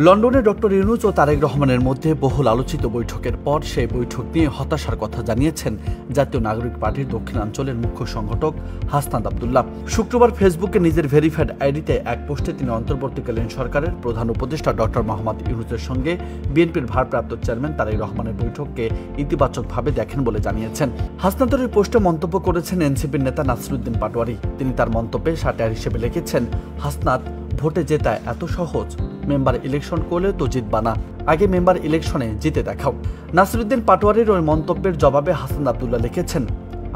লন্ডনে ডক্টর ইউনূস ও তারেক রহমানের মধ্যে বহুল আলোচিত বৈঠকের পর সেই বৈঠক নিয়ে হতাশার কথা জানিয়েছেন জাতীয় নাগরিক পার্টির দক্ষিণাঞ্চলের মুখ্য সংগঠক হাসনাত আব্দুল্লাহ। শুক্রবার ফেসবুকে নিজের ভেরিফাইড আইডিতে এক পোস্টে তিনি অন্তর্বর্তীকালীন সরকারের প্রধান উপদেষ্টা ডক্টর মোহাম্মদ ইউনূসের সঙ্গে বিএনপির ভারপ্রাপ্ত চেয়ারম্যান তারেক রহমানের বৈঠককে ইতিবাচকভাবে দেখেন বলে জানিয়েছেন। হাসনাতের ওই পোস্টে মন্তব্য করেছেন এনসিপির নেতা নাসিরুদ্দিন পাটোয়ারি। তিনি তার মন্তব্যে সাটায়ার হিসেবে লিখেছেন, হাসনাত, ভোটে জেতা এত সহজ, মেম্বার ইলেকশন করলে তো জিতবা না, আগে মেম্বার ইলেকশনে জিতে দেখাও। নাসিরুদ্দিন পাটোয়ারির ওই মন্তব্যের জবাবে হাসনাত আব্দুল্লাহ লিখেছেন,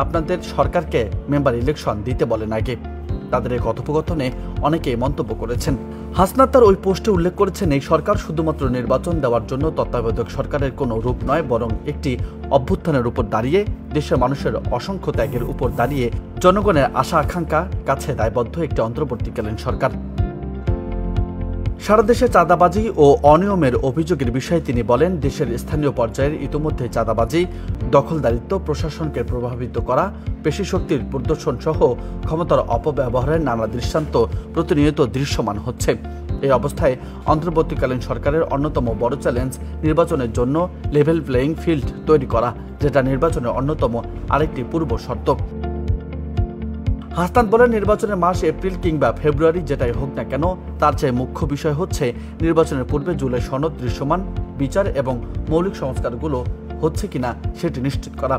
আপনাদের সরকারকে মেম্বার ইলেকশন দিতে বলেন আগে। তাদের এই কথোপকথনে অনেকেই মন্তব্য করেছেন। হাসনাত তার ওই পোস্টে উল্লেখ করেছেন, এই সরকার শুধুমাত্র নির্বাচন দেওয়ার জন্য তত্ত্বাবধায়ক সরকারের কোনো রূপ নয়, বরং একটি অভ্যুত্থানের উপর দাঁড়িয়ে, দেশের মানুষের অসংখ্য ত্যাগের উপর দাঁড়িয়ে, জনগণের আশা আকাঙ্ক্ষা কাছে দায়বদ্ধ একটি অন্তর্বর্তীকালীন সরকার। সারা দেশে চাঁদাবাজি ও অনিয়মের অভিযোগের বিষয়ে তিনি বলেন, দেশের স্থানীয় পর্যায়ের ইতিমধ্যে চাঁদাবাজি, দখলদারিত্ব, প্রশাসনকে প্রভাবিত করা, পেশিশক্তির প্রদর্শন সহ ক্ষমতার অপব্যবহারের নানা দৃষ্টান্ত প্রতিনিয়ত দৃশ্যমান হচ্ছে। এই অবস্থায় অন্তর্বর্তীকালীন সরকারের অন্যতম বড় চ্যালেঞ্জ নির্বাচনের জন্য লেভেল প্লেয়িং ফিল্ড তৈরি করা, যেটা নির্বাচনের অন্যতম আরেকটি পূর্ব শর্ত। হাসনাত বলেন, নির্বাচনের মাস এপ্রিল কিংবা ফেব্রুয়ারি যেটাই হোক না কেন, তার চেয়ে মুখ্য বিষয় হচ্ছে নির্বাচনের পূর্বে জুলাই সনদ দৃশ্যমান, বিচার এবং মৌলিক সংস্কারগুলো হচ্ছে কিনা সেটি নিশ্চিত করা।